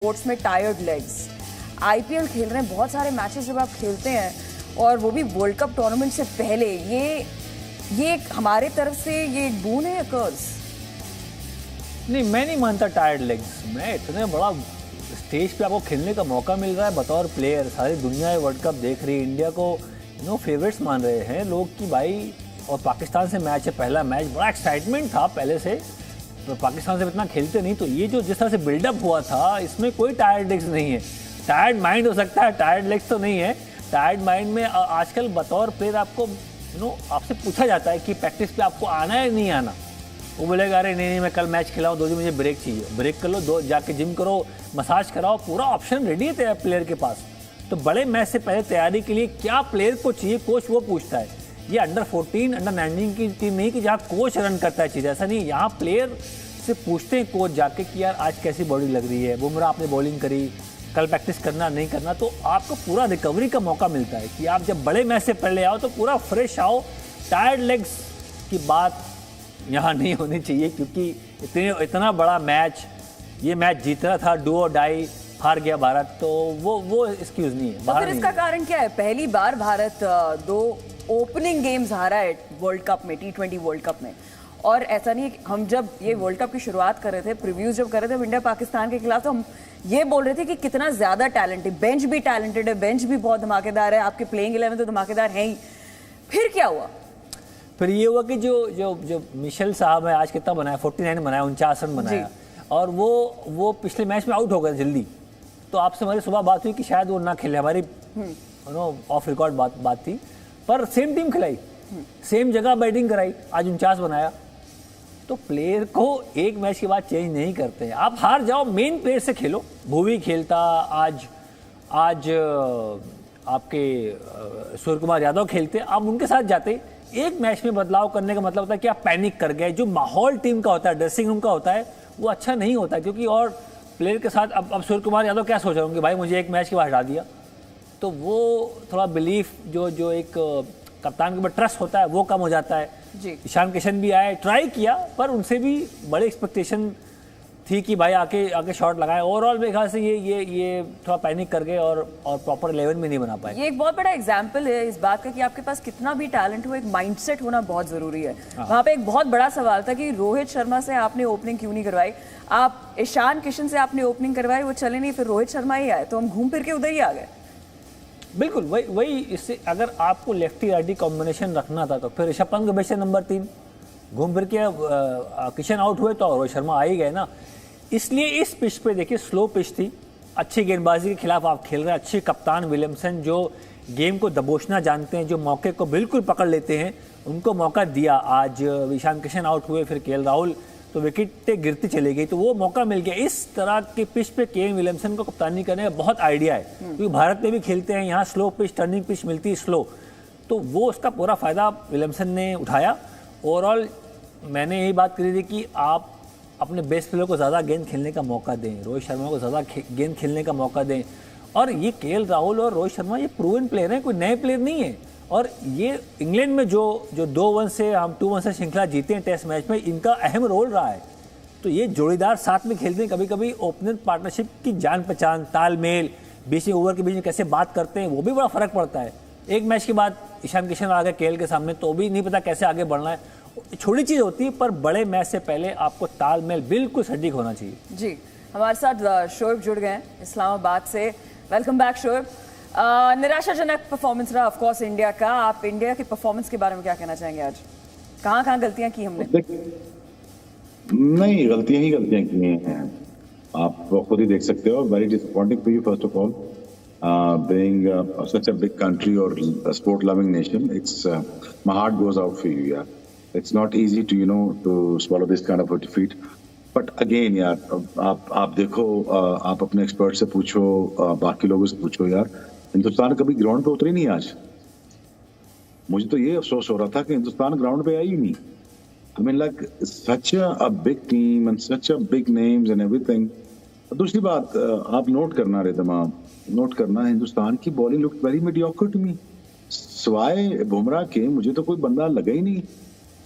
Sports में tired legs. IPL खेल रहे हैं, बहुत सारे मैचेस जब आप खेलते हैं और वो भी वर्ल्ड कप टूर्नामेंट से पहले, ये हमारे तरफ से ये एक बोन है या कर्ज? नहीं, मैं नहीं मानता टायर्ड लेग्स। मैं इतने बड़ा स्टेज पे आपको खेलने का मौका मिल रहा है बतौर प्लेयर, सारी दुनिया वर्ल्ड कप देख रही है, इंडिया को फेवरेट्स मान रहे हैं लोग कि भाई, और पाकिस्तान से मैच है, पहला मैच, बड़ा एक्साइटमेंट था पहले से, तो पाकिस्तान से इतना खेलते नहीं, तो ये जो जिस तरह से बिल्डअप हुआ था, इसमें कोई टायर्ड लेग्स नहीं है। टायर्ड माइंड हो सकता है, टायर्ड लेग्स तो नहीं है। टायर्ड माइंड में आजकल बतौर प्लेयर आपको आपसे पूछा जाता है कि प्रैक्टिस पे आपको आना है नहीं आना। वो बोलेगा अरे नहीं मैं कल मैच खिलाऊँ, 2 दिन मुझे ब्रेक चाहिए, ब्रेक कर लो, 2 जाके जिम करो, मसाज कराओ, पूरा ऑप्शन रेडी है प्लेयर के पास। तो बड़े मैच से पहले तैयारी के लिए क्या प्लेयर को चाहिए, कोच वो पूछता है। ये अंडर 14, अंडर 19 की टीम नहीं कि जहाँ कोच रन करता है चीज़, ऐसा नहीं। यहाँ प्लेयर से पूछते हैं कोच जाके कि यार आज कैसी बॉडी लग रही है, बुमराह आपने बॉलिंग करी, कल प्रैक्टिस करना नहीं करना, तो आपको पूरा रिकवरी का मौका मिलता है कि आप जब बड़े मैच से पहले आओ तो पूरा फ्रेश आओ। टायर्ड लेग्स की बात यहाँ नहीं होनी चाहिए, क्योंकि इतना बड़ा मैच, ये मैच जीत रहा था, डू और डाई, हार गया भारत, तो वो एक्सक्यूज नहीं है। तो फिर इसका कारण क्या है? पहली बार भारत 2 ओपनिंग गेम्स हारा है वर्ल्ड कप में, T20 वर्ल्ड कप में। और ऐसा नहीं, हम जब ये वर्ल्ड कप की शुरुआत कर रहे थे, प्रीव्यूज जब कर रहे थे इंडिया पाकिस्तान के खिलाफ, तो हम ये बोल रहे थे कि कितना ज्यादा टैलेंट है, बेंच भी टैलेंटेड है, बेंच भी बहुत धमाकेदार है, आपके प्लेइंग 11 तो धमाकेदार है ही। फिर क्या हुआ? फिर ये हुआ कि जो मिशेल साहब है, आज कितना बनाया, 49 बनाया, 49 रन बनाया, और वो पिछले मैच में आउट हो गए जल्दी। तो आपसे हमारी सुबह बात हुई कि शायद वो ना खेले, हमारी ऑफ रिकॉर्ड बात थी, पर सेम टीम खिलाई, सेम जगह बैटिंग कराई, आज 49 बनाया। तो प्लेयर को एक मैच के बाद चेंज नहीं करते हैं। आप हार जाओ, मेन प्लेयर से खेलो। भुवी खेलता, आज आपके सूर्य कुमार यादव खेलते, आप उनके साथ जाते। एक मैच में बदलाव करने का मतलब होता है कि आप पैनिक कर गए। जो माहौल टीम का होता है, ड्रेसिंग रूम का होता है, वो अच्छा नहीं होता, क्योंकि और प्लेयर के साथ अब सूर्य कुमार यादव क्या सोच रहे होंगे, भाई मुझे एक मैच के बाद हटा दिया। तो वो थोड़ा बिलीफ जो एक कप्तान के ऊपर ट्रस्ट होता है वो कम हो जाता है जी। ईशान किशन भी आए, ट्राई किया, पर उनसे भी बड़े एक्सपेक्टेशन थी कि भाई आके शॉट लगाए। ओवरऑल मेरे ख्याल से ये थोड़ा पैनिक कर गए और प्रॉपर 11 में नहीं बना पाए। ये एक बहुत बड़ा एग्जाम्पल है इस बात का कि आपके पास कितना भी टैलेंट हो, एक माइंडसेट होना बहुत जरूरी है। वहाँ पे एक बहुत बड़ा सवाल था कि रोहित शर्मा से आपने ओपनिंग क्यों नहीं करवाई, आप ईशान किशन से आपने ओपनिंग करवाई, वो चले नहीं, फिर रोहित शर्मा ही आए, तो हम घूम फिर के उधर ही आ गए। बिल्कुल वही इससे अगर आपको लेफ्टी राइटी कॉम्बिनेशन रखना था तो फिर ऋषभ पंत बेचे नंबर 3, घूम फिर के किशन आउट हुए तो रोहित शर्मा आ ही गए ना। इसलिए इस पिच पे देखिए, स्लो पिच थी, अच्छी गेंदबाजी के खिलाफ आप खेल रहे हैं, अच्छे कप्तान विलियमसन जो गेम को दबोचना जानते हैं, जो मौके को बिल्कुल पकड़ लेते हैं, उनको मौका दिया। आज ईशान किशन आउट हुए, फिर केएल राहुल, तो विकेटें गिरती चली गई, तो वो मौका मिल गया। इस तरह के पिच पे केन विलियमसन को कप्तानी करने का बहुत आइडिया है, क्योंकि भारत में भी खेलते हैं, यहाँ स्लो पिच, टर्निंग पिच मिलती है स्लो, तो वो उसका पूरा फायदा विलियमसन ने उठाया। ओवरऑल मैंने यही बात करी थी कि आप अपने बेस्ट प्लेयर को ज़्यादा गेंद खेलने का मौका दें, रोहित शर्मा को ज़्यादा गेंद खेलने का मौका दें। और ये केएल राहुल और रोहित शर्मा ये प्रूवन प्लेयर हैं, कोई नए प्लेयर नहीं है। और ये इंग्लैंड में जो 2-1 से हम 2-1 से श्रृंखला जीते हैं टेस्ट मैच में, इनका अहम रोल रहा है। तो ये जोड़ीदार साथ में खेलते हैं, कभी कभी ओपनर पार्टनरशिप की जान पहचान, तालमेल, बीच में ओवर के बीच में कैसे बात करते हैं, वो भी बड़ा फर्क पड़ता है। एक मैच के बाद ईशान किशन आ गए केएल के सामने, तो भी नहीं पता कैसे आगे बढ़ना है। छोटी चीज़ होती है, पर बड़े मैच से पहले आपको तालमेल बिल्कुल सटीक होना चाहिए। जी, हमारे साथ शोएब जुड़ गए हैं इस्लामाबाद से। Welcome back Shoaib. निराशाजनक परफॉर्मेंस रहा ऑफ कोर्स इंडिया का। आप इंडिया के परफॉर्मेंस के बारे में क्या कहना चाहेंगे? आज कहाँ गलतियां की हमने? नहीं, गलतियां ही की हैं, आप खुद ही देख सकते हो। Very disappointing for you first of all, being such a big country or a sport loving nation. It's my heart goes out for you, yeah. It's not easy to to swallow this kind of a defeat. But again यार, आप देखो, आप अपने expert से पूछो, बाकी लोगों से पूछो, यार हिंदुस्तान कभी ग्राउंड पे उतरी नहीं आज। मुझे तो ये अफसोस हो रहा था कि हिंदुस्तान ग्राउंड पे आई ही नहीं। I mean like such a big team and such a big names and everything. दूसरी बात आप नोट करना, नोट करना, हिंदुस्तान की bowling looked very mediocre to me. सिवाय बुमराह के मुझे तो कोई बंदा लगा ही नहीं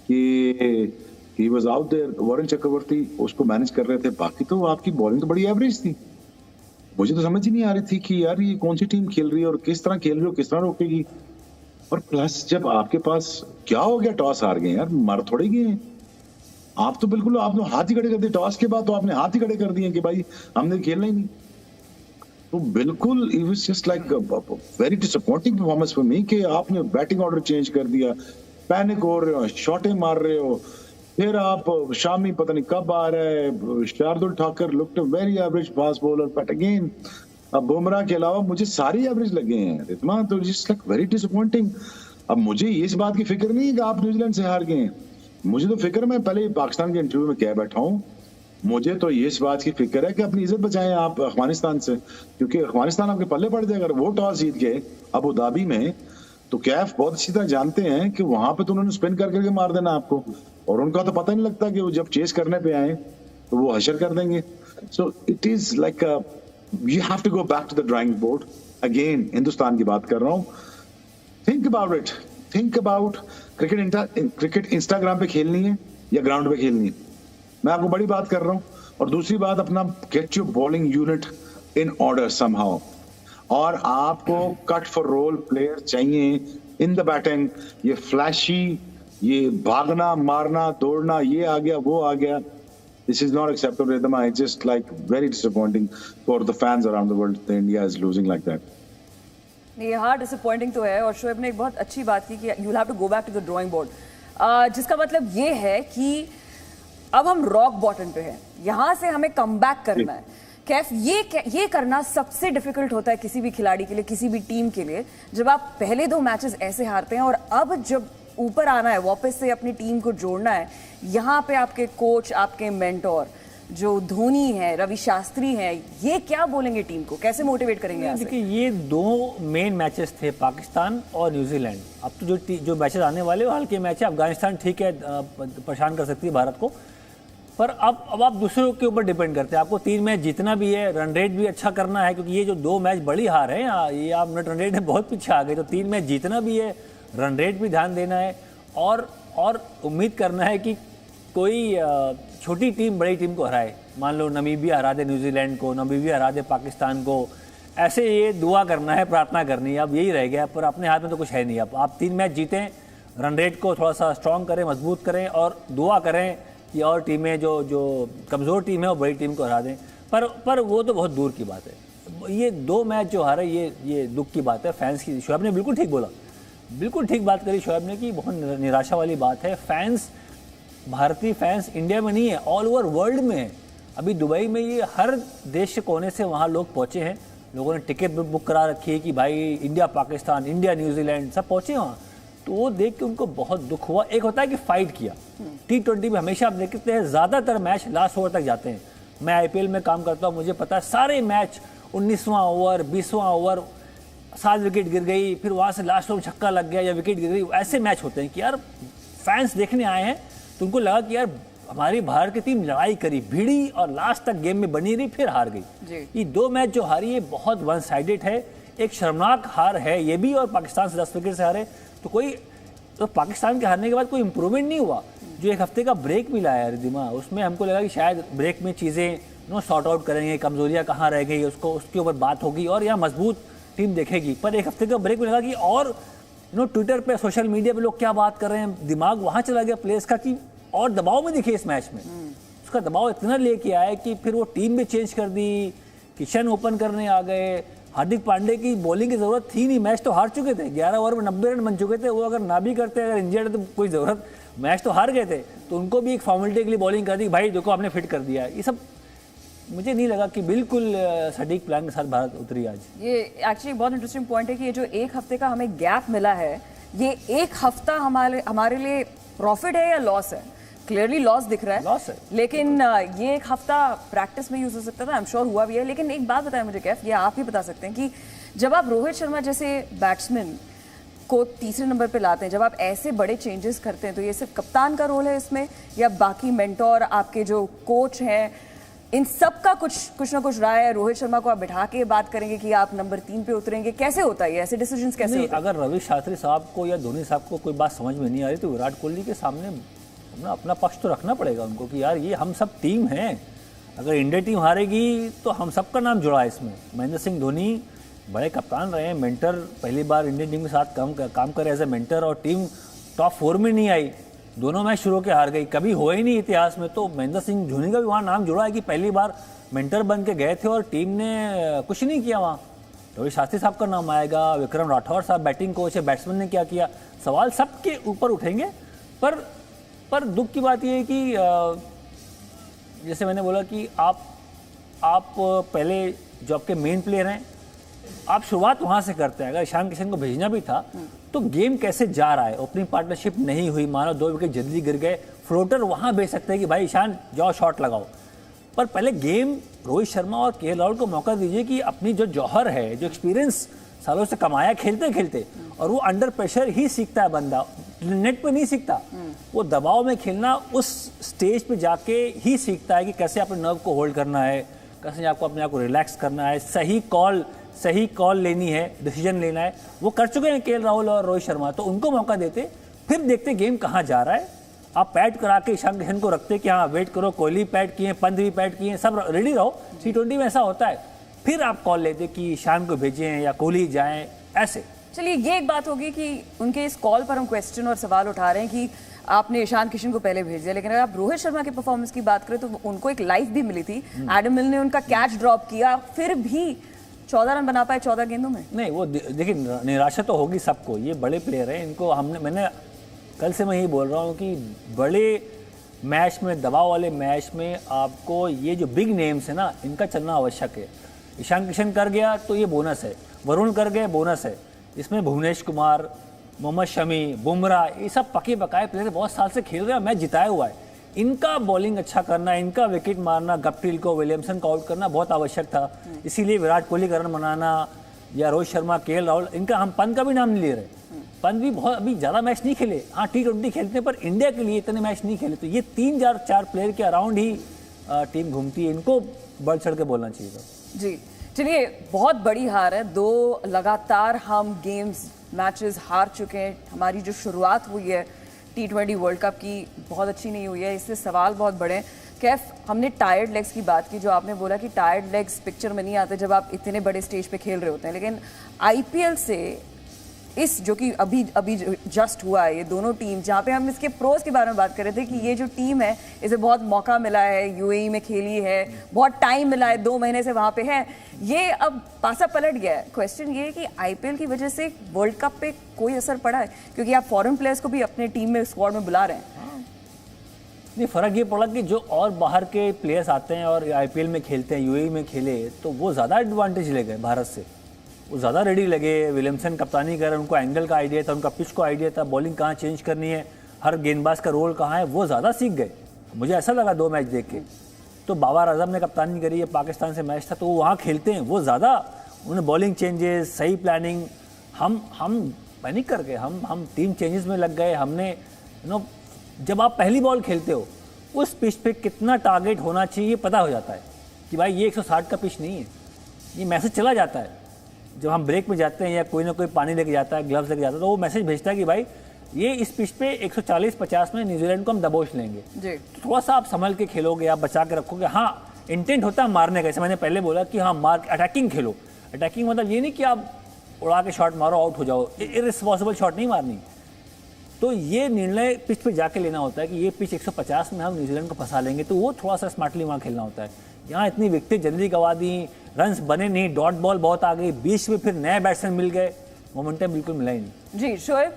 कि he was out there. Varun Chakravarthy उसको मैनेज कर रहे थे, बाकी तो आपकी बॉलिंग तो बड़ी एवरेज थी। मुझे तो समझ ही नहीं आ रही थी कि यार ये कौन सी टीम खेल रही है और किस तरह खेल रही है और किस तरह रोकेगी। और प्लस जब आपके पास क्या हो गया, टॉस हार गए यार, मर थोड़े गए हैं आप तो। बिल्कुल आपने हाथ ही खड़े कर दिए टॉस के बाद, तो आपने हाथ ही खड़े कर दिए कि भाई हमने खेलना ही नहीं। तो बिल्कुल it was just like very disappointing performance for me कि आपने बैटिंग ऑर्डर चेंज कर दिया, पैनिक हो रहे हो, शॉटें मार रहे हो, फिर आप शामी पता नहीं कब आ रहा है। Shardul Thakur looked a very average fast bowler but again अब बुमराह के अलावा मुझे सारे एवरेज लगे हैं रितमा, तो जस्ट लाइक वेरी डिसअपॉइंटिंग। अब मुझे इस बात की फिक्र नहीं है कि आप न्यूजीलैंड से हार गए हैं, मुझे तो फिक्र, मैं पहले पाकिस्तान के इंटरव्यू में कह बैठा हूँ, मुझे तो ये इस बात की फिक्र है कि अपनी इज्जत बचाएं आप अफगानिस्तान से, क्योंकि अफगानिस्तान आपके पल्ले पड़ जाए। अगर वो टॉस जीत गए अबू धाबी में, तो कैफ बहुत अच्छी तरह जानते हैं कि वहां पे तो उन्होंने स्पिन कर करके मार देना आपको, और उनका तो पता नहीं लगता कि वो जब चेस करने पे आए तो वो हशर कर देंगे। So it is like you have to go back to the drawing board again. Hindustan की बात कर रहा हूँ, think about it, think about cricket Instagram पे खेलनी है या ग्राउंड पे खेलनी है, मैं आपको बड़ी बात कर रहा हूं। और दूसरी बात, अपना get your bowling unit in order somehow, और आपको कट फॉर रोल प्लेयर चाहिए इन द बैटिंग। ये फ्लैशी, ये भागना मारना दौड़ना, ये आ गया वो आ गया, this is not acceptable rhythm. I just like very disappointing for the fans around the world, India is losing like that. नहीं, हाँ डिसअपॉइंटिंग तो है। और शोएब ने एक बहुत अच्छी बात की कि you will have to go back to the drawing board, जिसका मतलब ये है कि अब हम रॉक बॉटम पे हैं, यहां से हमें कम बैक करना है। कैफ ये करना सबसे डिफिकल्ट होता है किसी भी खिलाड़ी के लिए, किसी भी टीम के लिए, जब आप पहले 2 मैचेस ऐसे हारते हैं और अब जब ऊपर आना है, वापस से अपनी टीम को जोड़ना है। यहाँ पे आपके कोच, आपके मेंटोर जो धोनी है, रवि शास्त्री हैं, ये क्या बोलेंगे टीम को, कैसे मोटिवेट करेंगे यहाँ से? देखिए, ये 2 मेन मैचेस थे, पाकिस्तान और न्यूजीलैंड। अब तो जो मैचेस आने वाले वो हल्के मैच है। अफगानिस्तान ठीक है, परेशान कर सकती है भारत को, पर अब आप दूसरों के ऊपर डिपेंड करते हैं। आपको 3 मैच जीतना भी है, रन रेट भी अच्छा करना है, क्योंकि ये जो 2 मैच बड़ी हार है, ये आप नेट रन रेट में बहुत पीछे आ गए, तो 3 मैच जीतना भी है, रन रेट भी ध्यान देना है, और उम्मीद करना है कि कोई छोटी टीम बड़ी टीम को हराए। मान लो नमीबिया हरा दे न्यूजीलैंड को, नमीबिया हरा दे पाकिस्तान को, ऐसे ये दुआ करना है, प्रार्थना करनी है। अब यही रह गया, पर अपने हाथ में तो कुछ है नहीं। अब आप 3 मैच जीतें, रन रेट को थोड़ा सा स्ट्रॉन्ग करें, मजबूत करें, और दुआ करें कि और टीमें जो कमज़ोर टीम है वो बड़ी टीम को हरा दें। पर वो तो बहुत दूर की बात है। ये 2 मैच जो हारे, ये दुख की बात है फैंस की। शोएब ने बिल्कुल ठीक बोला, बिल्कुल ठीक बात करी शोएब ने कि बहुत निराशा वाली बात है। फैंस, भारतीय फैंस इंडिया में नहीं है, ऑल ओवर वर्ल्ड में है। अभी दुबई में ये हर देश के कोने से वहाँ लोग पहुँचे हैं, लोगों ने टिकट बुक करा रखी है कि भाई इंडिया पाकिस्तान, इंडिया न्यूजीलैंड सब पहुँचे वहाँ। तो वो देख के उनको बहुत दुख हुआ। एक होता है कि फाइट किया, T20 में हमेशा आप देखते हैं ज़्यादातर मैच लास्ट ओवर तक जाते हैं। मैं IPL में काम करता हूँ, मुझे पता है सारे मैच 19वां ओवर, 20वां ओवर, 7 विकेट गिर गई, फिर वहाँ से लास्ट ओवर छक्का लग गया या विकेट गिर गई, ऐसे मैच होते हैं कि यार फैंस देखने आए हैं, तो उनको लगा कि यार हमारी भारत की टीम लड़ाई करी, भिड़ी और लास्ट तक गेम में बनी रही, फिर हार गई। ये 2 मैच जो हारी है बहुत वन साइडेड है, एक शर्मनाक हार है ये भी, और पाकिस्तान से 10 विकेट से हारे। तो पाकिस्तान के हारने के बाद कोई इंप्रूवमेंट नहीं हुआ। जो 1 हफ्ते का ब्रेक मिला है रिद्धिमा, उसमें हमको लगा कि शायद ब्रेक में चीज़ें सॉर्ट आउट करेंगे, कमजोरियां कहाँ रह गई उसके ऊपर बात होगी और यहाँ मजबूत टीम देखेगी। पर 1 हफ्ते का ब्रेक में लगा कि और ट्विटर पे, सोशल मीडिया पे लोग क्या बात कर रहे हैं, दिमाग वहाँ चला गया प्लेयर्स का कि और दबाव में दिखे इस मैच में। उसका दबाव इतना लेके आया कि फिर वो टीम भी चेंज कर दी, किशन ओपन करने आ गए, हार्दिक पांडे की बॉलिंग की जरूरत थी नहीं, मैच तो हार चुके थे, 11 ओवर में 90 रन बन चुके थे, वो अगर ना भी करते, अगर इंजर्ड तो कोई ज़रूरत, मैच तो हार गए थे, तो उनको भी एक फॉर्मेलिटी के लिए बॉलिंग कर दी, भाई देखो आपने फिट कर दिया। ये सब मुझे नहीं लगा कि बिल्कुल सटीक प्लान के साथ भारत उतरी आज। ये एक्चुअली बहुत इंटरेस्टिंग पॉइंट है कि ये जो 1 हफ्ते का हमें गैप मिला है, ये 1 हफ्ता हमारे लिए प्रॉफिट है या लॉस है? क्लियरली लॉस दिख रहा है, लॉस है। लेकिन ये 1 हफ्ता प्रैक्टिस में यूज हो सकता था, आई एम श्योर हुआ भी है। लेकिन एक बात बताएं मुझे कैफ, ये आप ही बता सकते हैं कि जब आप रोहित शर्मा जैसे बैट्समैन को तीसरे नंबर पे लाते हैं, जब आप ऐसे बड़े चेंजेस करते हैं, तो ये सिर्फ कप्तान का रोल है इसमें, या बाकी मेंटोर, आपके जो कोच हैं, इन सब का कुछ ना कुछ राय है? रोहित शर्मा को आप बैठा के बात करेंगे कि आप नंबर 3 पे उतरेंगे, कैसे होता है ऐसे डिसीजंस कैसे होते हैं? अगर रवि शास्त्री साहब को या धोनी साहब को कोई बात समझ में नहीं आ रही, तो विराट कोहली के सामने अपना पक्ष तो रखना पड़ेगा उनको कि यार ये हम सब टीम हैं, अगर इंडिया टीम हारेगी तो हम सबका नाम जुड़ा है इसमें। महेंद्र सिंह धोनी बड़े कप्तान रहे हैं, मेंटर, पहली बार इंडियन टीम के साथ काम करे एज ए मेंटर, और टीम टॉप 4 में नहीं आई, दोनों मैच शुरू के हार गई, कभी हुआ ही नहीं इतिहास में। तो महेंद्र सिंह धोनी का भी वहाँ नाम जुड़ा है कि पहली बार मेंटर बन के गए थे और टीम ने कुछ नहीं किया वहाँ। रोहित शास्त्री साहब का नाम आएगा, विक्रम राठौर साहब बैटिंग कोच है, बैट्समैन ने क्या किया, सवाल सबके ऊपर उठेंगे। पर दुख की बात यह है कि जैसे मैंने बोला कि आप पहले जो आपके मेन प्लेयर हैं, आप शुरुआत वहाँ से करते हैं। अगर ईशान किशन को भेजना भी था तो गेम कैसे जा रहा है, ओपनिंग पार्टनरशिप नहीं हुई, मानो 2 विकेट जल्दी गिर गए, फ्लोटर वहाँ भेज सकते हैं कि भाई ईशान जाओ शॉट लगाओ। पर पहले गेम रोहित शर्मा और केएल राहुल को मौका दीजिए कि अपनी जो जौहर है, जो एक्सपीरियंस सालों से कमाया खेलते खेलते, और वो अंडर प्रेशर ही सीखता है बंदा, नेट पे नहीं सीखता, वो दबाव में खेलना उस स्टेज पे जाके ही सीखता है कि कैसे अपने नर्व को होल्ड करना है, कैसे आपको अपने आप को रिलैक्स करना है, सही कॉल लेनी है, डिसीजन लेना है। वो कर चुके हैं केएल राहुल और रोहित शर्मा, तो उनको मौका देते, फिर देखते गेम कहाँ जा रहा है। आप पैड करा के ईशान किशन को रखते कि हाँ वेट करो, कोहली पैड किए, पंत भी पैड किए, सब रेडी रहो, T20 में ऐसा होता है, फिर आप कॉल लेते कि ईशान को भेजें या कोहली जाएं, ऐसे। चलिए ये एक बात होगी कि उनके इस कॉल पर हम क्वेश्चन और सवाल उठा रहे हैं कि आपने ईशान किशन को पहले भेज दिया, लेकिन अगर आप रोहित शर्मा के परफॉर्मेंस की बात करें तो उनको एक लाइफ भी मिली थी। एडम मिल ने उनका कैच ड्रॉप किया, फिर भी 14 रन बना पाए 14 गेंदों में। नहीं, वो देखिए निराशा तो होगी सबको, ये बड़े प्लेयर हैं, इनको मैंने कल से मैं यही बोल रहा हूँ कि बड़े मैच में, दबाव वाले मैच में आपको ये जो बिग नेम्स है ना, इनका चलना आवश्यक है। ईशान किशन कर गया तो ये बोनस है, वरुण कर गए बोनस है, इसमें भुवनेश कुमार, मोहम्मद शमी, बुमराह, ये सब पके पकाए प्लेयर बहुत साल से खेल रहे हैं, मैच जिताया हुआ है। इनका बॉलिंग अच्छा करना, इनका विकेट मारना, गप्टिल को, विलियमसन को आउट करना बहुत आवश्यक था। इसीलिए विराट कोहली का रन बनाना या रोहित शर्मा, केएल राहुल, इनका हम पंत का भी नाम नहीं ले रहे। पंत भी बहुत अभी ज़्यादा मैच नहीं खेले, हाँ T20 खेलते हैं, पर इंडिया के लिए इतने मैच नहीं खेले। तो ये 3-4 प्लेयर के अराउंड ही टीम घूमती है, इनको बढ़ चढ़ के बोलना चाहिए था। जी चलिए, बहुत बड़ी हार है, 2 लगातार हम गेम्स मैचेस हार चुके हैं। हमारी जो शुरुआत हुई है T20 वर्ल्ड कप की बहुत अच्छी नहीं हुई है, इससे सवाल बहुत बड़े हैं। कैफ, हमने टायर्ड लेग्स की बात की, जो आपने बोला कि टायर्ड लेग्स पिक्चर में नहीं आते जब आप इतने बड़े स्टेज पे खेल रहे होते हैं, लेकिन आईपीएल से इस जो कि अभी जस्ट हुआ है, ये दोनों टीम, जहाँ पे हम इसके प्रोज के बारे में बात कर रहे थे कि ये जो टीम है इसे बहुत मौका मिला है, यूएई में खेली है, बहुत टाइम मिला है, 2 महीने से वहाँ पे है, ये अब पासा पलट गया है। क्वेश्चन ये है कि आईपीएल की वजह से वर्ल्ड कप पे कोई असर पड़ा है, क्योंकि आप फॉरेन प्लेयर्स को भी अपने टीम में, स्क्वाड में बुला रहे हैं। नहीं, फ़र्क ये पड़ा कि जो और बाहर के प्लेयर्स आते हैं और आईपीएल में खेलते हैं, यूएई में खेले, तो वो ज़्यादा एडवांटेज ले गए भारत से, वो ज़्यादा रेडी लगे। विलियमसन कप्तानी कर रहे, उनको एंगल का आइडिया था, उनका पिच को आइडिया था, बॉलिंग कहाँ चेंज करनी है, हर गेंदबाज का रोल कहाँ है, वो ज़्यादा सीख गए। मुझे ऐसा लगा 2 मैच देख के। तो बाबर आजम ने कप्तानी करी है, पाकिस्तान से मैच था, तो वो वहाँ खेलते हैं, वो ज़्यादा उन्होंने बॉलिंग चेंजेस, सही प्लानिंग, हम पैनिक कर गए, हम टीम चेंजेस में लग गए। हमने जब आप पहली बॉल खेलते हो, उस पिच पे कितना टारगेट होना चाहिए पता हो जाता है कि भाई ये 160 का पिच नहीं है, ये मैसेज चला जाता है। जब हम ब्रेक में जाते हैं या कोई ना कोई पानी लेके जाता है, ग्लव्स लेके जाता है, तो वो मैसेज भेजता है कि भाई ये इस पिच पे 140-50 में न्यूजीलैंड को हम दबोच लेंगे। तो थोड़ा सा आप संभल के खेलोगे, आप बचा के रखोगे। हाँ, इंटेंट होता है मारने का, जैसे मैंने पहले बोला कि हाँ अटैकिंग खेलो। अटैकिंग मतलब ये नहीं कि आप उड़ा के शॉट मारो आउट हो जाओ, इररिस्पॉन्सिबल शॉट नहीं मारनी। तो ये निर्णय पिच पे जाके लेना होता है कि ये पिच 150 में हम न्यूजीलैंड को फंसा लेंगे, तो वो थोड़ा सा स्मार्टली वहाँ खेलना होता है। यहाँ इतनी विकेट जल्दी गंवा दी, रन्स बने नहीं, डॉट बॉल बहुत आ गई, बीच में फिर नए बैट्समैन मिल गए, मोमेंटम बिल्कुल मिला ही नहीं। जी शोएब,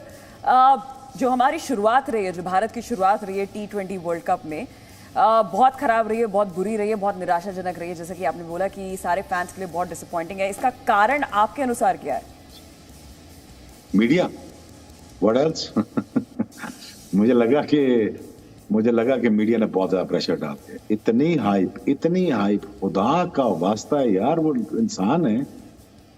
जो हमारी शुरुआत रही है, जो भारत की शुरुआत रही है T20 वर्ल्ड कप में, बहुत खराब रही है, बहुत बुरी रही है, बहुत निराशाजनक रही है, जैसे कि आपने बोला कि सारे फैंस के लिए बहुत डिसअपॉइंटिंग है। इसका कारण आपके अनुसार क्या है? Media, what else? मुझे लगा कि मीडिया ने बहुत ज्यादा प्रेशर डाल दिया। इतनी हाइप, खुदा का वास्ता है यार, वो इंसान है,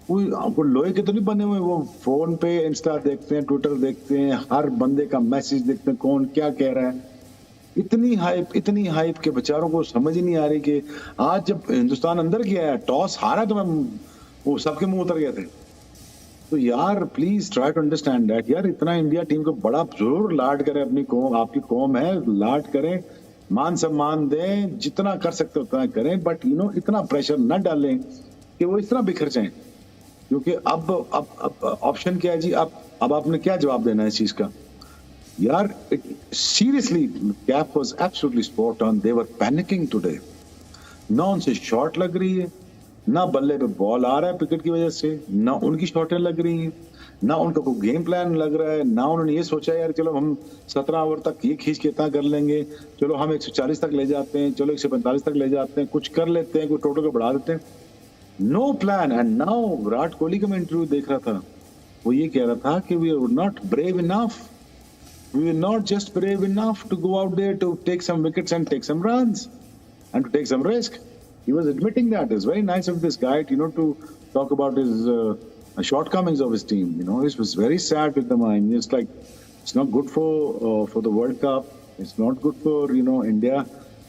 वो लोहे के तो नहीं बने हुए। वो फोन पे इंस्टा देखते हैं, ट्विटर देखते हैं, हर बंदे का मैसेज देखते हैं, कौन क्या कह रहा है। इतनी हाइप के बेचारों को समझ ही नहीं आ रही कि आज जब हिंदुस्तान अंदर गया है, टॉस हारा, तो वो सबके मुंह उतर गए थे। तो यार please try to understand that यार, इतना इंडिया टीम को बड़ा जरूर लाड करें, अपनी कौम, आपकी कौम है, लाड करें, मान सम्मान दें, जितना कर सकते उतना करें, बट इतना प्रेशर न डालें कि वो इस तरह बिखर जाएं, क्योंकि अब ऑप्शन क्या है जी? अब आपने क्या जवाब देना है इस चीज का? यार seriously, cap was absolutely spot on. They were panicking today. ना उनसे शॉट लग रही है, ना बल्ले पे बॉल आ रहा है विकेट की वजह से, ना उनकी शॉटें लग रही हैं, ना उनका कोई गेम प्लान लग रहा है, ना उन्होंने ये सोचा यार चलो हम 17 ओवर तक ये खींच के इतना कर लेंगे, चलो हम 140 तक ले जाते हैं, चलो 145 तक ले जाते हैं, कुछ कर लेते हैं, कोई टोटल को बढ़ा देते हैं। No plan. And now Virat Kohli का मैं इंटरव्यू देख रहा था, वो ये कह रहा था कि we are not brave enough, we are not just brave enough to go out there to take some wickets and take some runs and to take some risk. He was admitting that. It's very nice of this guy, to talk about his shortcomings of his team. It was very sad with them. It's like it's not good for the World Cup. It's not good for India.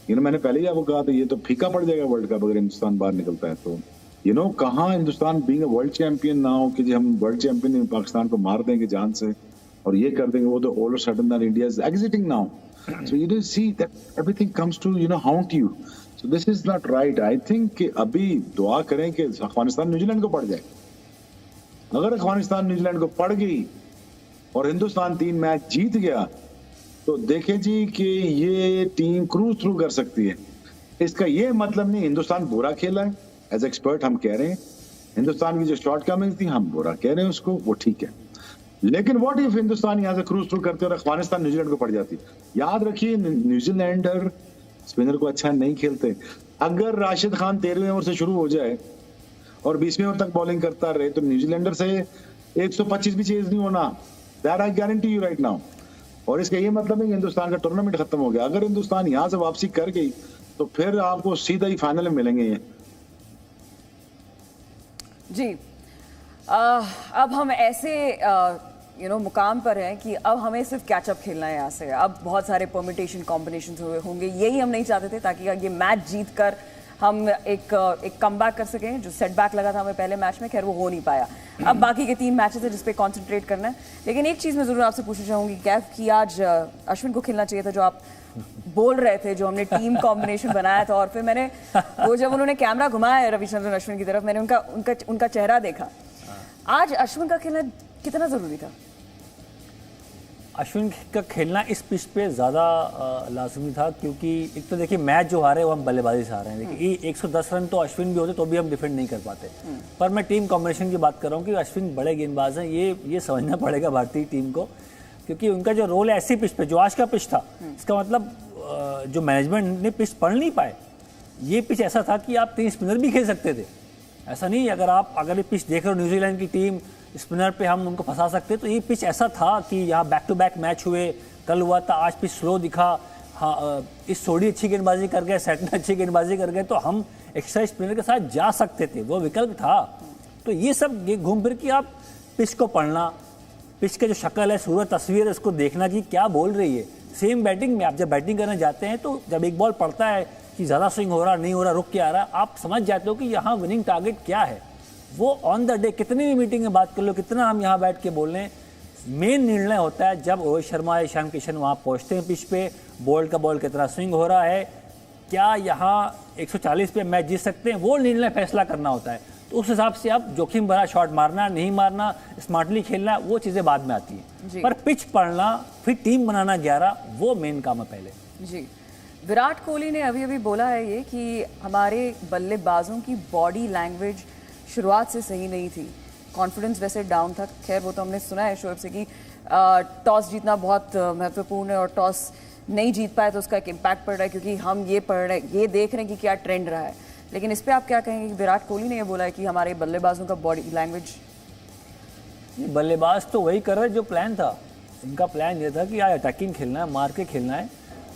मैंने पहले ही आपको कहा था ये तो फीका पड़ जाएगा वर्ल्ड कप अगर हिंदुस्तान बाहर निकलता है तो। कहाँ Hindustan being a world champion now कि जी हम वर्ल्ड चैंपियन पाकिस्तान को मार देंगे जान से और ये कर देंगे, वो तो all of sudden that India is exiting now. So you do see that everything comes to haunt you. So this is not right. I think कि अभी दुआ करें कि अफगानिस्तान न्यूजीलैंड को पड़ जाए. अगर अफगानिस्तान न्यूजीलैंड को पड़ गई और हिंदुस्तान 3 मैच जीत गया तो देखें जी कि ये टीम क्रूज थ्रू कर सकती है. इसका ये मतलब नहीं हिंदुस्तान बुरा खेला है. एज एक्सपर्ट हम कह रहे हैं हिंदुस्तान की जो शॉर्ट कमिंग्स थी हम बुरा कह रहे हैं उसको, वो ठीक है. लेकिन व्हाट इफ हिंदुस्तान यहाँ से क्रूज थ्रू करते और अफगानिस्तान न्यूजीलैंड को पड़ जाती. याद रखिए न्यूजीलैंडर स्पिनर को अच्छा नहीं खेलते. अगर राशिद खान 13वें ओवर से शुरू हो जाए और 20वें ओवर तक बॉलिंग करता रहे तो न्यूजीलैंडर से 125 भी चेज नहीं होना. That I guarantee you right now. और इसका ये मतलब नहीं कि हिंदुस्तान का टूर्नामेंट खत्म हो गया. अगर हिंदुस्तान यहाँ से वापसी कर गई तो फिर आपको सीधा ही फाइनल में मिलेंगे ये. जी अब हम ऐसे मुकाम पर हैं कि अब हमें सिर्फ कैचअप खेलना है यहाँ से. अब बहुत सारे परमिटेशन कॉम्बिनेशन होंगे, यही हम नहीं चाहते थे ताकि ये मैच जीत कर हम एक कमबैक कर सकें. जो सेटबैक लगा था हमें पहले मैच में, खैर वो हो नहीं पाया. अब बाकी के 3 मैचेस है जिस पे कंसंट्रेट करना है. लेकिन एक चीज़ मैं ज़रूर आपसे पूछना चाहूँगी कैफ कि आज अश्विन को खेलना चाहिए था, जो आप बोल रहे थे, जो हमने टीम कॉम्बिनेशन बनाया था. और फिर मैंने वो जब उन्होंने कैमरा घुमाया रविचंद्रन अश्विन की तरफ, मैंने उनका चेहरा देखा. आज अश्विन का खेलना कितना ज़रूरी था? अश्विन का खेलना इस पिच पे ज़्यादा लाजमी था क्योंकि एक तो देखिए मैच जो हारे वो हम बल्लेबाजी से हारे हैं. देखिए 110 रन तो अश्विन भी होते तो भी हम डिफेंड नहीं कर पाते. पर मैं टीम कॉम्बिनेशन की बात कर रहा हूँ कि अश्विन बड़े गेंदबाज हैं. ये समझना पड़ेगा भारतीय टीम को क्योंकि उनका जो रोल है ऐसी पिच पे जो आज का पिच था, इसका मतलब जो मैनेजमेंट ने पिच पढ़ नहीं पाए. ये पिच ऐसा था कि आप 3 स्पिनर भी खेल सकते थे. ऐसा नहीं अगर ये पिच देख रहे हो न्यूजीलैंड की टीम स्पिनर पे हम उनको फंसा सकते. तो ये पिच ऐसा था कि यहाँ बैक टू बैक मैच हुए, कल हुआ था, आज पिच स्लो दिखा. हाँ, इस सोडी अच्छी गेंदबाजी कर गए, सेटनर अच्छी गेंदबाजी कर गए तो हम एक्स्ट्रा स्पिनर के साथ जा सकते थे, वो विकल्प था. तो ये सब घूम फिर के आप पिच को पढ़ना, पिच के जो शक्ल है, सूरत तस्वीर है, उसको देखना कि क्या बोल रही है. सेम बैटिंग में आप जब बैटिंग करने जाते हैं तो जब एक बॉल पड़ता है कि ज़्यादा स्विंग हो रहा नहीं हो रहा, रुक के आ रहा, आप समझ जाते हो कि यहाँ विनिंग टारगेट क्या है. वो ऑन द डे कितनी भी मीटिंग में बात कर लो, कितना हम यहाँ बैठ के बोल रहे हैं, मेन निर्णय होता है जब रोहित शर्मा या ईशान किशन वहाँ पहुँचते हैं पिच पे. बॉल का बॉल कितना स्विंग हो रहा है, क्या यहाँ 140 पे मैच जीत सकते हैं, वो निर्णय फैसला करना होता है. तो उस हिसाब से आप जोखिम भरा शॉट मारना नहीं मारना, स्मार्टली खेलना, वो चीज़ें बाद में आती हैं. पर पिच पढ़ना, फिर टीम बनाना 11, वो मेन काम है पहले. जी विराट कोहली ने अभी बोला है ये कि हमारे बल्लेबाजों की बॉडी लैंग्वेज शुरुआत से सही नहीं थी, कॉन्फिडेंस वैसे डाउन था. खैर वो तो हमने सुना है शोएब से कि टॉस जीतना बहुत महत्वपूर्ण है और टॉस नहीं जीत पाए तो उसका एक इम्पैक्ट पड़ रहा है क्योंकि हम ये देख रहे हैं कि क्या ट्रेंड रहा है. लेकिन इस पर आप क्या कहेंगे कि विराट कोहली ने ये बोला है कि हमारे बल्लेबाजों का बॉडी लैंग्वेज? बल्लेबाज तो वही कर रहे जो प्लान था. इनका प्लान ये था कि आज अटैकिंग खेलना है, मार के खेलना है.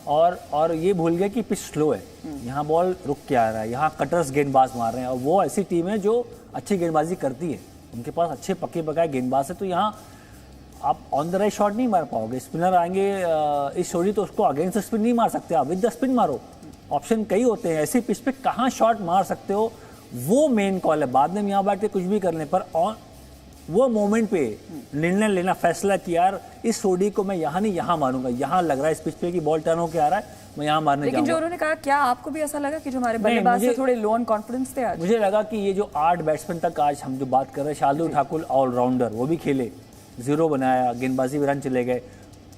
और ये भूल गए कि पिच स्लो है, यहाँ बॉल रुक के आ रहा है, यहाँ कटर्स गेंदबाज मार रहे हैं. और वो ऐसी टीम है जो अच्छी गेंदबाजी करती है, उनके पास अच्छे पक्के पकाए गेंदबाज है. तो यहाँ आप ऑन द राइट शॉट नहीं मार पाओगे. स्पिनर आएंगे इस छोड़ी तो उसको अगेंस्ट स्पिन नहीं मार सकते आप, विद द स्पिन मारो. ऑप्शन कई होते हैं ऐसी पिच पे, कहाँ शॉट मार सकते हो वो मेन कॉल है. बाद में यहाँ बैठ के कुछ भी कर लें, पर वो मोमेंट पे निर्णय लेना, फैसला किया यार इस सोडी को मैं यहाँ नहीं यहाँ मारूंगा, यहाँ लग रहा है इस पिच पे कि बॉल टर्न होकर आ रहा है मैं यहाँ मारने लेकिन जो जाऊंगा। उन्होंने कहा, क्या आपको भी ऐसा लगा कि जो हमारे नहीं, बल्लेबाज थे मुझे- थोड़े लो ऑन कॉन्फिडेंस थे आज? मुझे लगा कि ये जो 8 बैट्समैन तक आज हम जो बात कर रहे हैं, शार्दुल ठाकुर ऑलराउंडर, वो भी खेले, 0 बनाया, गेंदबाजी में रन चले गए,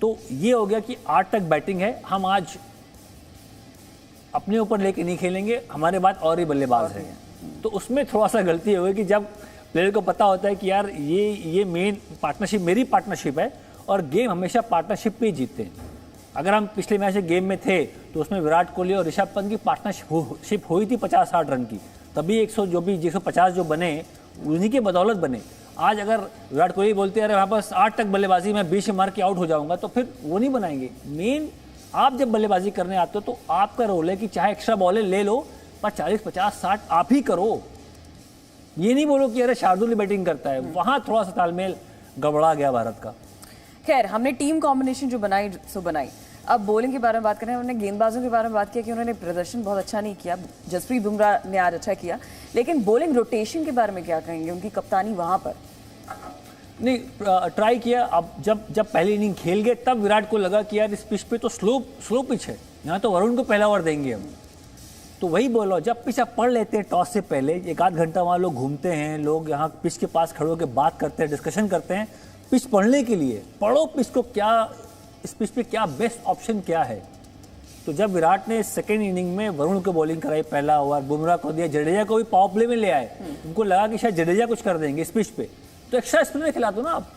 तो ये हो गया कि 8 तक बैटिंग है, हम आज अपने ऊपर लेके नहीं खेलेंगे, हमारे बाद और ही बल्लेबाज हैं। तो उसमें थोड़ा सा गलती हो गई कि जब प्लेयर को पता होता है कि यार ये मेन पार्टनरशिप मेरी पार्टनरशिप है और गेम हमेशा पार्टनरशिप पे ही जीतते हैं। अगर हम पिछले मैच गेम में थे तो उसमें विराट कोहली और ऋषभ पंत की पार्टनरशिप हुई थी 50-60 रन की, तभी 150 जो बने उन्हीं के बदौलत बने। आज अगर विराट कोहली बोलते हैं अरे वहाँ पर 8 तक बल्लेबाजी में 20 मार के आउट हो जाऊंगा, तो फिर वो नहीं बनाएंगे। मेन आप जब बल्लेबाजी करने आते हो तो आपका रोल है कि चाहे एक्स्ट्रा बॉलें ले लो पर 40-50-60 आप ही करो। ये नहीं बोलो कि अरे शार्दुल बैटिंग करता है, वहां थोड़ा सा तालमेल गड़बड़ा गया भारत का। खैर, हमने टीम कॉम्बिनेशन जो बनाई सो बनाई। अब बॉलिंग के बारे में बात करें, हमने गेंदबाजों के बारे में बात किया कि उन्होंने प्रदर्शन बहुत अच्छा नहीं किया। जसप्रीत बुमराह ने आज अच्छा किया, लेकिन बॉलिंग रोटेशन के बारे में क्या कहेंगे, उनकी कप्तानी वहां पर? नहीं, ट्राई किया। अब जब पहली इनिंग खेल गए तब विराट को लगा कि यार इस पिच पे तो स्लो पिच है, यहाँ तो वरुण को पहला ओवर देंगे हम। तो वही बोलो, जब पिच आप पढ़ लेते हैं टॉस से पहले, 1-8 घंटा वहाँ लोग घूमते हैं, लोग यहाँ पिच के पास खड़े होकर बात करते हैं, डिस्कशन करते हैं पिच पढ़ने के लिए। पढ़ो पिच को, क्या इस पिच पे क्या बेस्ट ऑप्शन क्या है। तो जब विराट ने सेकेंड इनिंग में वरुण को बॉलिंग कराई, पहला ओवर बुमराह को दिया, जडेजा को भी पावर प्ले में ले आए, उनको लगा कि शायद जडेजा कुछ कर देंगे इस पिच पे, तो एक्स्ट्रा स्पिनर खिला दो ना आप।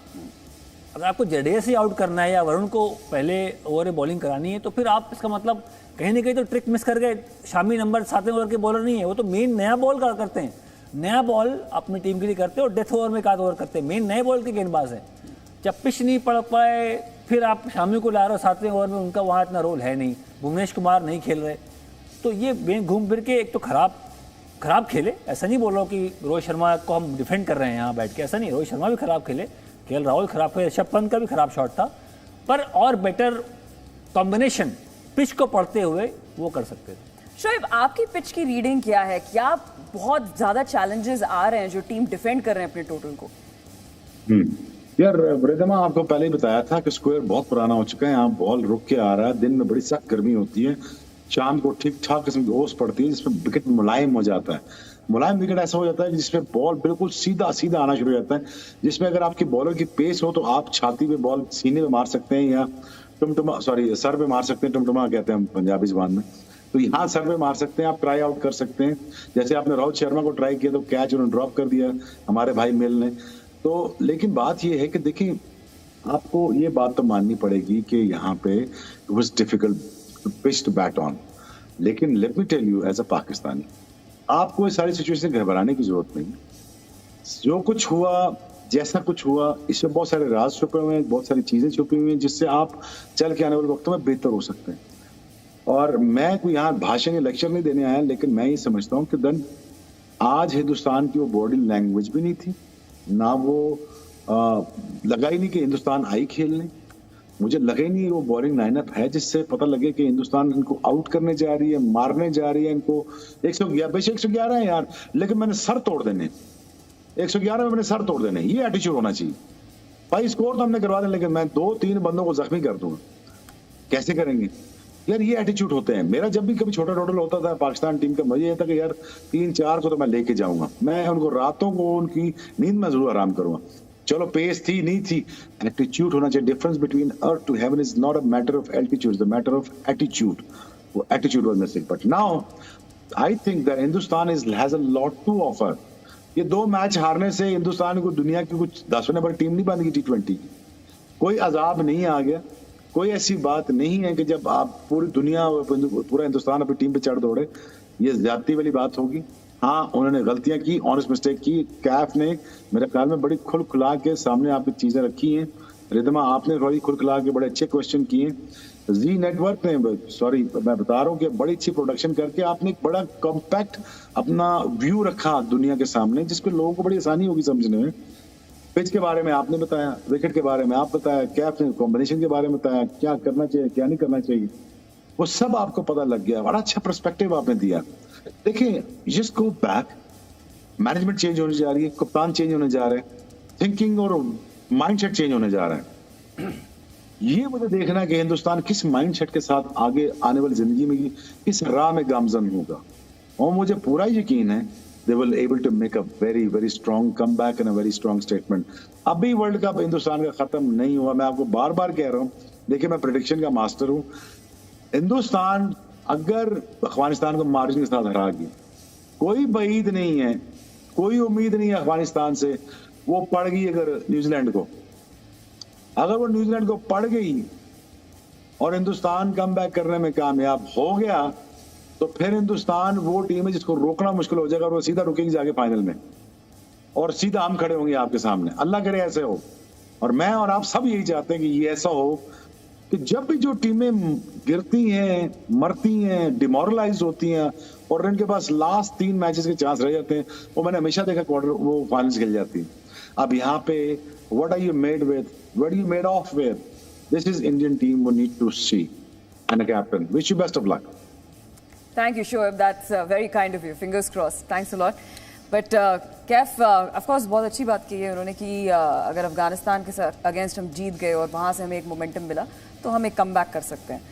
अगर आपको जडेजा से आउट करना है या वरुण को पहले ओवर में बॉलिंग करानी है, तो फिर आप इसका मतलब कहीं ना कहीं तो ट्रिक मिस कर गए। शामी नंबर 7वें ओवर के बॉलर नहीं है, वो तो मेन नया बॉल करते हैं, नया बॉल अपनी टीम के लिए करते हैं और डेथ ओवर में 1 ओवर करते हैं, मेन नए बॉल के गेंदबाज हैं। जब पिच नहीं पड़ पाए फिर आप शामी को ला रहे हो 7वें ओवर में, उनका वहाँ इतना रोल है नहीं, भुवनेश कुमार नहीं खेल रहे, तो ये घूम फिर के एक तो खराब खेले। ऐसा नहीं बोल रहा हूँ कि रोहित शर्मा को हम डिफेंड कर रहे हैं यहाँ बैठ के, ऐसा नहीं, रोहित शर्मा भी खराब खेले, केएल राहुल खराब खेले, ऋषभ पंत का भी खराब शॉट था, पर और बेटर कॉम्बिनेशन पिच को पढ़ते हुए वो कर सकते थे। शोएब, आपकी पिच की रीडिंग क्या है? क्या बहुत ज्यादा चैलेंजेस आ रहे हैं जो टीम डिफेंड कर रहे हैं अपने टोटल को? यार रिदमा, आपको पहले ही बताया था कि स्क्वायर बहुत पुराना हो चुका है, यहाँ बॉल रुक के आ रहा है, दिन में बड़ी सख्त गर्मी होती है, शाम को ठीक ठाक किस्म की ओस पड़ती है जिसमें विकेट मुलायम हो जाता है। मुलायम विकेट ऐसा हो जाता है जिसमें बॉल बिल्कुल सीधा आना शुरू हो जाता है, जिसमें अगर आपकी बॉलर की पेस हो तो आप छाती पे बॉल सीने में मार सकते हैं या सर पे मार सकते हैं, टुमटुमा कहते हैं हम पंजाबी जुबान में, तो यहाँ सर पे मार सकते हैं, आप ट्राई आउट कर सकते हैं। जैसे आपने रोहित शर्मा को ट्राई किया तो कैच उन्होंने ड्रॉप कर दिया हमारे भाई मिल ने। तो लेकिन बात ये है कि देखिए, आपको ये बात तो माननी पड़ेगी कि यहाँ पे it was difficult pitch to bat on, लेकिन let me tell you as a Pakistani, आपको ये सारी सिचुएशन घबराने की जरूरत नहीं। जो कुछ हुआ, जैसा कुछ हुआ, इसमें बहुत सारे राज छुपे हुए हैं, बहुत सारी चीजें छुपी हुई हैं जिससे आप चल के आने वाले वक्तों में बेहतर हो सकते हैं। और मैं कोई यहाँ भाषण या लेक्चर नहीं देने आया, लेकिन मैं ये समझता हूँ कि देन आज हिंदुस्तान की वो बॉडी लैंग्वेज भी नहीं थी, ना वो लगा ही नहीं कि हिंदुस्तान आई खेलने, मुझे लगा ही नहीं वो बॉलिंग लाइनअप है जिससे पता लगे कि हिंदुस्तान इनको आउट करने जा रही है, मारने जा रही है इनको। 111 है यार, लेकिन मैंने सर तोड़ देने, 111 में मैंने सर तोड़ देने, ये एटीट्यूड होना चाहिए भाई। स्कोर तो हमने करवा दें, लेकिन मैं 2-3 बंदों को जख्मी कर दूंगा, कैसे करेंगे यार? ये एटीट्यूड होते हैं। मेरा जब भी कभी छोटा टोटल होता था पाकिस्तान टीम का, मुझे ये था कि यार 3-4 को तो मैं लेके जाऊंगा, मैं उनको रातों को उनकी नींद में जरूर आराम करूंगा। चलो पेस थी नहीं थी, एटीट्यूड होना चाहिए। Difference between earth to heaven is not a matter of altitude, is the matter of attitude. वो attitude was missing, but now I think that Hindustan has a lot to offer. ये 2 match हारने से हिंदुस्तान को दुनिया की कुछ 10वें नंबर टीम नहीं बन गई T20 की, कोई अजाब नहीं आ गया, कोई ऐसी बात नहीं है कि जब आप पूरी दुनिया पूरा हिंदुस्तान अपनी टीम पे चढ़ दौड़े, ये ज्यादती वाली बात होगी। हाँ, उन्होंने गलतियां की, ऑनेस्ट मिस्टेक की, कैफ ने मेरे ख्याल में बड़ी खुल खुला के सामने आपकी चीजें रखी हैं। रिदमा, आपने बड़ी खुल खुला के बड़े अच्छे क्वेश्चन किए। जी नेटवर्क ने, सॉरी मैं बता रहा हूँ कि बड़ी अच्छी प्रोडक्शन करके आपने एक बड़ा कॉम्पैक्ट अपना व्यू रखा दुनिया के सामने, जिसको लोगों को बड़ी आसानी होगी समझने में। पिच के बारे में आपने बताया, विकेट के बारे में आप बताया, कैप ने कॉम्बिनेशन के बारे में बताया, क्या करना चाहिए क्या नहीं करना चाहिए, वो सब आपको पता लग गया। बड़ा अच्छा पर्सपेक्टिव आपने दिया। देखिए, just go back, management change होने जा रही है, कप्तान चेंज होने जा रहे हैं, थिंकिंग और माइंडसेट चेंज होने जा रहा है। ये मुझे देखना कि हिंदुस्तान किस माइंडसेट के साथ आगे आने वाली जिंदगी में किस राह में गामजन होगा, और मुझे पूरा यकीन है they will able to make a very very strong comeback and a very strong statement. अभी वर्ल्ड कप हिंदुस्तान का खत्म नहीं हुआ, मैं आपको बार बार कह रहा हूँ, देखिए मैं प्रेडिक्शन का मास्टर हूँ। हिंदुस्तान अगर अफगानिस्तान को मार्जिन के साथ हरा गया, कोई बईद नहीं है, कोई उम्मीद नहीं है अफगानिस्तान से, वो पड़ गई अगर न्यूजीलैंड को, अगर वो न्यूजीलैंड को पड़ गई और हिंदुस्तान कम बैक करने में कामयाब हो गया, तो फिर हिंदुस्तान वो टीम है जिसको रोकना मुश्किल हो जाएगा और वो सीधा रुकेगी जाके फाइनल में, और सीधा हम खड़े होंगे आपके सामने। अल्लाह करे ऐसे हो, और मैं और आप सब यही चाहते हैं कि ये ऐसा हो कि जब भी जो टीमें गिरती हैं, मरती हैं, डिमोरलाइज होती हैं और इनके पास लास्ट 3 मैचेस के चांस रह जाते हैं, वो मैंने हमेशा देखा क्वार्टर वो फाइनल्स खेल जाती हैं। अब यहाँ पे what are you made with, what are you made of with, this is Indian team we need to see and a captain, wish you best of luck. Thank you, Shoaib. That's very kind of you. Fingers crossed. Thanks a lot. But Kaif of course बहुत अच्छी बात की है उन्होंने कि अगर अफगानिस्तान के साथ अगेंस्ट हम जीत गए और वहाँ से हमें एक मोमेंटम मिला तो हम एक कम बैक कर सकते हैं।